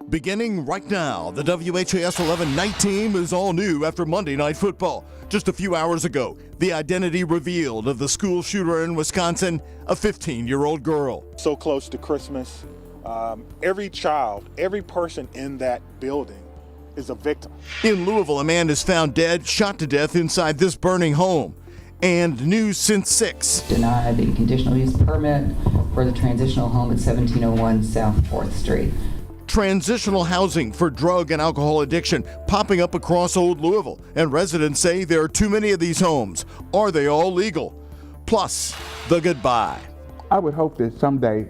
Beginning right now, the WHAS11 night team is all new after Monday Night Football. Just a few hours ago, the identity revealed of the school shooter in Wisconsin, a 15-year-old girl. So close to Christmas, every child, every person in that building is a victim. In Louisville, a man is found dead, shot to death inside this burning home. And news since 6. Denied the conditional use permit for the transitional home at 1701 South 4th Street. Transitional housing for drug and alcohol addiction popping up across Old Louisville, and residents say there are too many of these homes. Are they all legal? Plus, the goodbye. I would hope that someday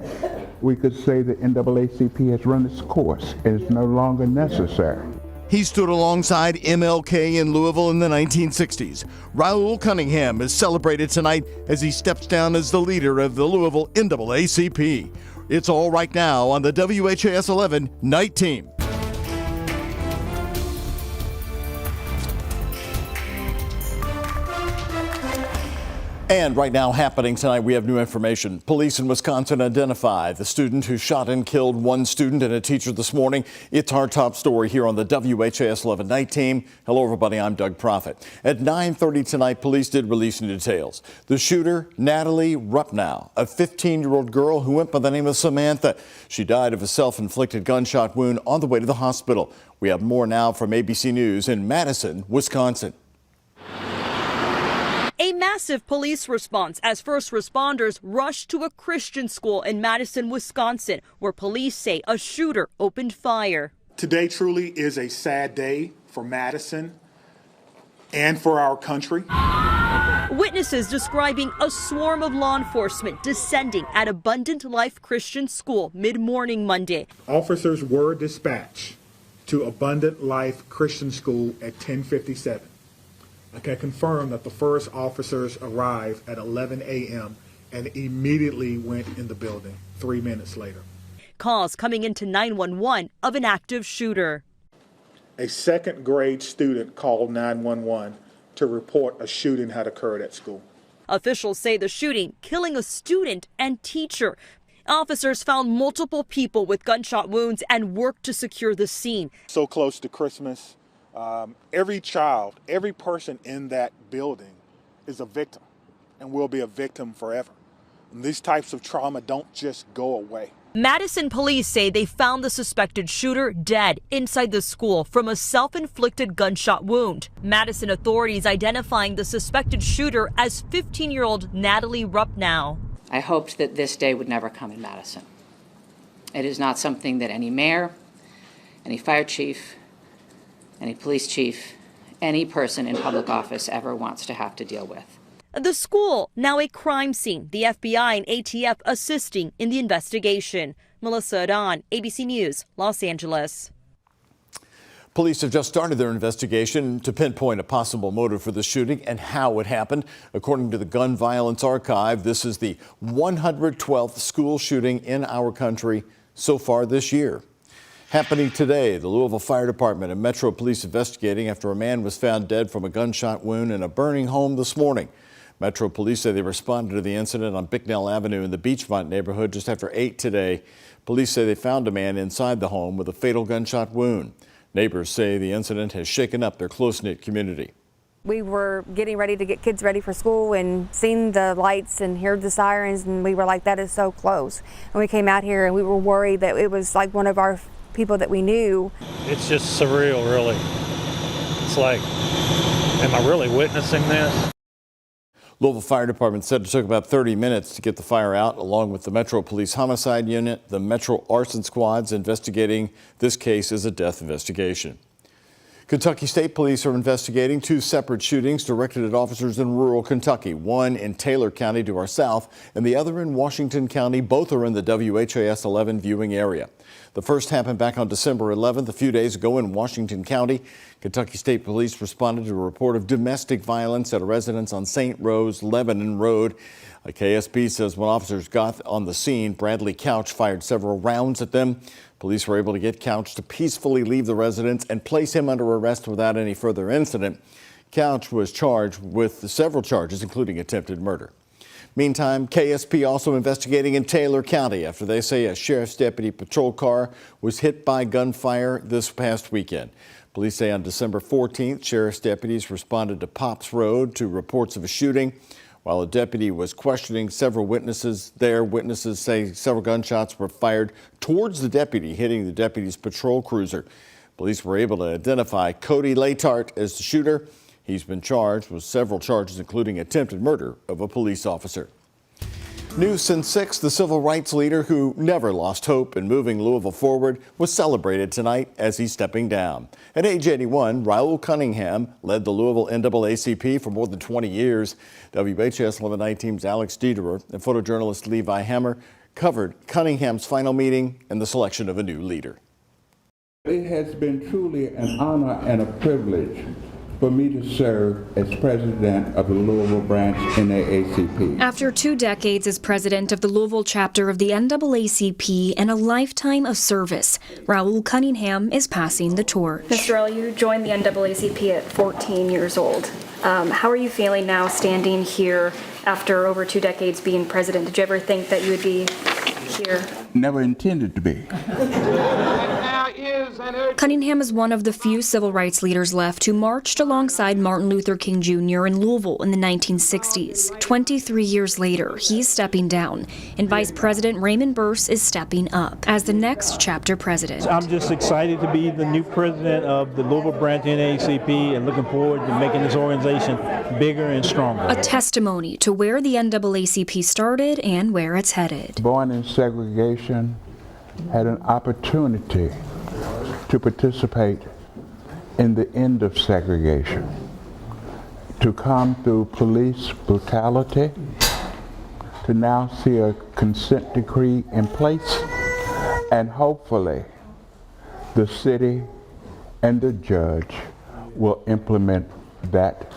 we could say the NAACP has run its course and is no longer necessary. He stood alongside MLK in Louisville in the 1960s. Raul Cunningham is celebrated tonight as he steps down as the leader of the Louisville NAACP. It's all right now on the WHAS11 night team. And right now happening tonight, we have new information. Police in Wisconsin identify the student who shot and killed one student and a teacher this morning. It's our top story here on the WHAS11 night team. Hello, everybody. I'm Doug Prophet. At 9:30 tonight, police did release new details. The shooter, Natalie Rupnow, a 15-year-old girl who went by the name of Samantha. She died of a self-inflicted gunshot wound on the way to the hospital. We have more now from ABC News in Madison, Wisconsin. A massive police response as first responders rushed to a Christian school in Madison, Wisconsin, where police say a shooter opened fire. Today truly is a sad day for Madison and for our country. Witnesses describing a swarm of law enforcement descending at Abundant Life Christian School mid-morning Monday. Officers were dispatched to Abundant Life Christian School at 10:57. I can confirm that the first officers arrived at 11 a.m. and immediately went in the building 3 minutes later. Calls coming into 911 of an active shooter. A second grade student called 911 to report a shooting had occurred at school. Officials say the shooting killing a student and teacher. Officers found multiple people with gunshot wounds and worked to secure the scene. So close to Christmas. Every child, every person in that building is a victim and will be a victim forever. And these types of trauma don't just go away. Madison police say they found the suspected shooter dead inside the school from a self-inflicted gunshot wound. Madison authorities identifying the suspected shooter as 15-year-old Natalie Rupnow. I hoped that this day would never come in Madison. It is not something that any mayor, any fire chief, any police chief, any person in public office ever wants to have to deal with. The school, now a crime scene. The FBI and ATF assisting in the investigation. Melissa Adon, ABC News, Los Angeles. Police have just started their investigation to pinpoint a possible motive for the shooting and how it happened. According to the Gun Violence Archive, this is the 112th school shooting in our country so far this year. Happening today, the Louisville Fire Department and Metro Police investigating after a man was found dead from a gunshot wound in a burning home this morning. Metro Police say they responded to the incident on Bicknell Avenue in the Beachmont neighborhood just after 8 today. Police say they found a man inside the home with a fatal gunshot wound. Neighbors say the incident has shaken up their close-knit community. We were getting ready to get kids ready for school and seen the lights and heard the sirens, and we were like, that is so close. And we came out here and we were worried that it was like one of our people that we knew. It's just surreal, really. It's like, am I really witnessing this? Louisville Fire Department said it took about 30 minutes to get the fire out, along with the Metro Police Homicide Unit. The Metro Arson Squad's investigating this case as a death investigation. Kentucky State Police are investigating 2 separate shootings directed at officers in rural Kentucky, one in Taylor County to our south and the other in Washington County. Both are in the WHAS11 viewing area. The first happened back on December 11th, a few days ago in Washington County. Kentucky State Police responded to a report of domestic violence at a residence on St. Rose, Lebanon Road. A KSP says when officers got on the scene, Bradley Couch fired several rounds at them. Police were able to get Couch to peacefully leave the residence and place him under arrest without any further incident. Couch was charged with several charges, including attempted murder. Meantime, KSP also investigating in Taylor County after they say a sheriff's deputy patrol car was hit by gunfire this past weekend. Police say on December 14th, sheriff's deputies responded to Pops Road to reports of a shooting. While a deputy was questioning several witnesses there, witnesses say several gunshots were fired towards the deputy, hitting the deputy's patrol cruiser. Police were able to identify Cody Latart as the shooter. He's been charged with several charges, including attempted murder of a police officer. New since 6, the civil rights leader who never lost hope in moving Louisville forward was celebrated tonight as he's stepping down. At age 81, Raul Cunningham led the Louisville NAACP for more than 20 years. WHAS11 Night Team's Alex Dederer and photojournalist Levi Hammer covered Cunningham's final meeting and the selection of a new leader. It has been truly an honor and a privilege for me to serve as president of the Louisville branch NAACP. After 2 decades as president of the Louisville chapter of the NAACP and a lifetime of service, Raul Cunningham is passing the torch. Mr. Earl, you joined the NAACP at 14 years old. How are you feeling now standing here after over 2 decades being president? Did you ever think that you would be here? Never intended to be. Cunningham is one of the few civil rights leaders left who marched alongside Martin Luther King Jr. in Louisville in the 1960s. 23 years later, he's stepping down, and Vice President Raymond Burse is stepping up as the next chapter president. I'm just excited to be the new president of the Louisville branch NAACP and looking forward to making this organization bigger and stronger. A testimony to where the NAACP started and where it's headed. Born in segregation, had an opportunity to participate in the end of segregation, to come through police brutality, to now see a consent decree in place, and hopefully the city and the judge will implement that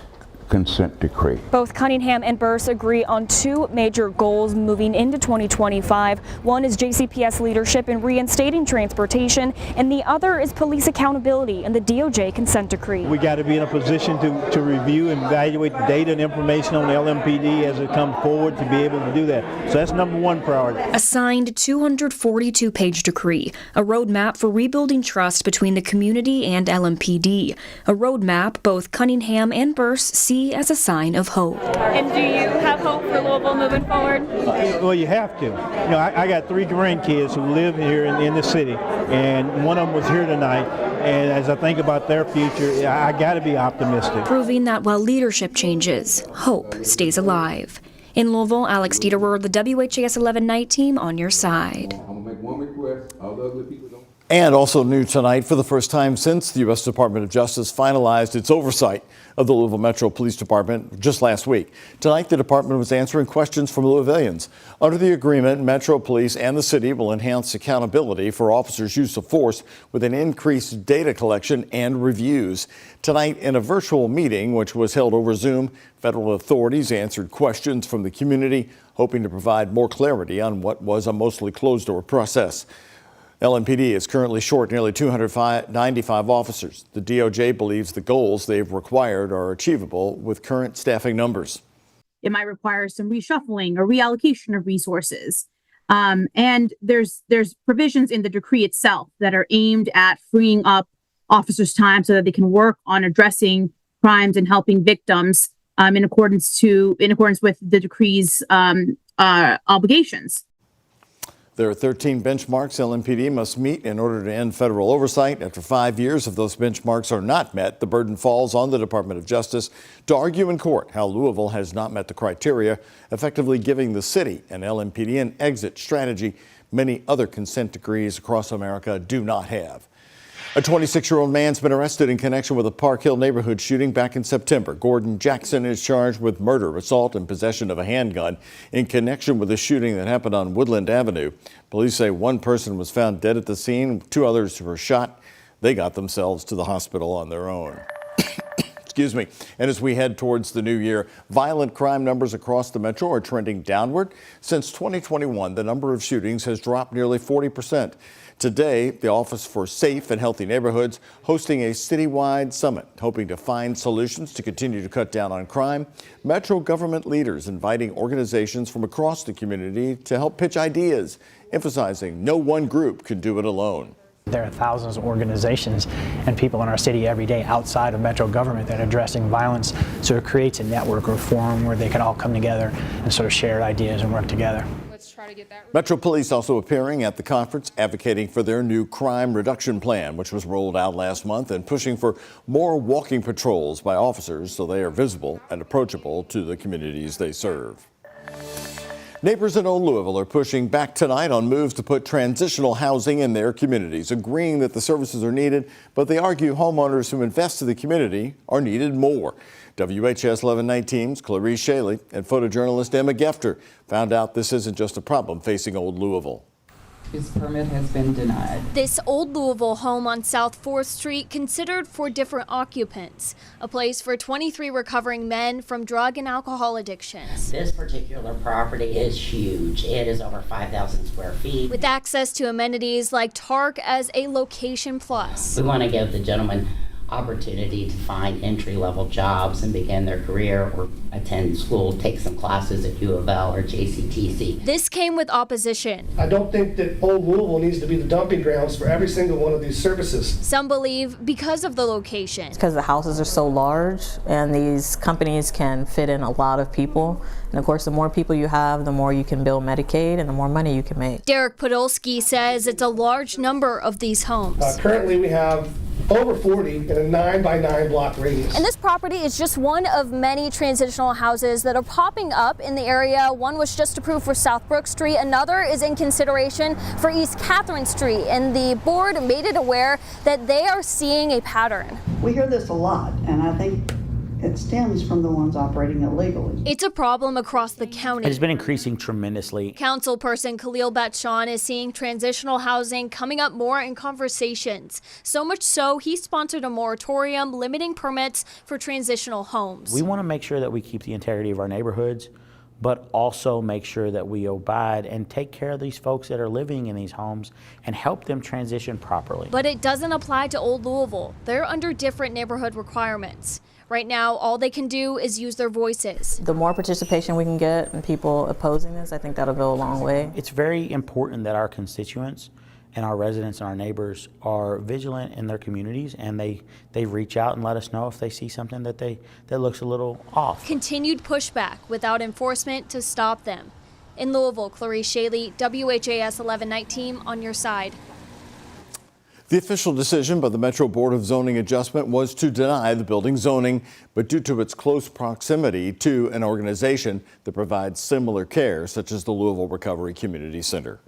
consent decree. Both Cunningham and Burse agree on 2 major goals moving into 2025. One is JCPS leadership in reinstating transportation, and the other is police accountability and the DOJ consent decree. We got to be in a position to review and evaluate the data and information on the LMPD as it comes forward to be able to do that. So that's number 1 priority. A signed 242-page decree, a roadmap for rebuilding trust between the community and LMPD, a roadmap both Cunningham and Burse see as a sign of hope. And do you have hope for Louisville moving forward? Well, you have to. You know, I got 3 grandkids who live here in the city, and one of them was here tonight. And as I think about their future, I got to be optimistic. Proving that while leadership changes, hope stays alive. In Louisville, Alex Dederer, the WHAS11 Night Team, on your side. I'm gonna make one request. All the other people don't. And also new tonight, for the first time since the U.S. Department of Justice finalized its oversight of the Louisville Metro Police Department just last week. Tonight, the department was answering questions from Louisvillians. Under the agreement, Metro Police and the city will enhance accountability for officers' use of force with an increased data collection and reviews. Tonight, in a virtual meeting, which was held over Zoom, federal authorities answered questions from the community, hoping to provide more clarity on what was a mostly closed-door process. LMPD is currently short nearly 295 officers. The DOJ believes the goals they've required are achievable with current staffing numbers. It might require some reshuffling or reallocation of resources. And there's provisions in the decree itself that are aimed at freeing up officers' time so that they can work on addressing crimes and helping victims in accordance with the decree's obligations. There are 13 benchmarks LMPD must meet in order to end federal oversight. After 5 years, if those benchmarks are not met, the burden falls on the Department of Justice to argue in court how Louisville has not met the criteria, effectively giving the city and LMPD an exit strategy many other consent decrees across America do not have. A 26-year-old man's been arrested in connection with a Park Hill neighborhood shooting back in September. Gordon Jackson is charged with murder, assault, and possession of a handgun in connection with the shooting that happened on Woodland Avenue. Police say 1 person was found dead at the scene. 2 others were shot. They got themselves to the hospital on their own. And as we head towards the new year, violent crime numbers across the metro are trending downward. Since 2021, the number of shootings has dropped nearly 40%. Today, the Office for Safe and Healthy Neighborhoods hosting a citywide summit, hoping to find solutions to continue to cut down on crime. Metro government leaders inviting organizations from across the community to help pitch ideas, emphasizing no one group can do it alone. There are thousands of organizations and people in our city every day outside of metro government that are addressing violence, so it creates a network or forum where they can all come together and sort of share ideas and work together. Let's try to get that. Metro Police also appearing at the conference, advocating for their new crime reduction plan, which was rolled out last month, and pushing for more walking patrols by officers so they are visible and approachable to the communities they serve. Neighbors in Old Louisville are pushing back tonight on moves to put transitional housing in their communities, agreeing that the services are needed, but they argue homeowners who invest in the community are needed more. WHAS11 Night Team's Clarice Shaley and photojournalist Emma Gefter found out this isn't just a problem facing Old Louisville. His permit has been denied. This Old Louisville home on South 4th Street considered for different occupants, a place for 23 recovering men from drug and alcohol addictions. This particular property is huge. It is over 5,000 square feet. With access to amenities like TARC as a location plus. We want to give the gentleman opportunity to find entry-level jobs and begin their career or attend school, take some classes at U of L or JCTC. This came with opposition. I don't think that Old Louisville needs to be the dumping grounds for every single one of these services. Some believe because of the location. Because the houses are so large and these companies can fit in a lot of people. And of course, the more people you have, the more you can bill Medicaid and the more money you can make. Derek Podolsky says it's a large number of these homes. Currently, we have over 40 in a 9-by-9 block radius. And this property is just one of many transitional houses that are popping up in the area. One was just approved for South Brook Street. Another is in consideration for East Catherine Street. And the board made it aware that they are seeing a pattern. We hear this a lot, and I think it stems from the ones operating illegally. It's a problem across the county. It's been increasing tremendously. Councilperson Khalil Batchan is seeing transitional housing coming up more in conversations. So much so, he sponsored a moratorium limiting permits for transitional homes. We want to make sure that we keep the integrity of our neighborhoods, but also make sure that we abide and take care of these folks that are living in these homes and help them transition properly. But it doesn't apply to Old Louisville. They're under different neighborhood requirements. Right now, all they can do is use their voices. The more participation we can get and people opposing this, I think that'll go a long way. It's very important that our constituents and our residents and our neighbors are vigilant in their communities, and they reach out and let us know if they see something that looks a little off. Continued pushback without enforcement to stop them. In Louisville, Clarice Shaley, WHAS 11 Night Team on your side. The official decision by the Metro Board of Zoning Adjustment was to deny the building zoning, but due to its close proximity to an organization that provides similar care, such as the Louisville Recovery Community Center.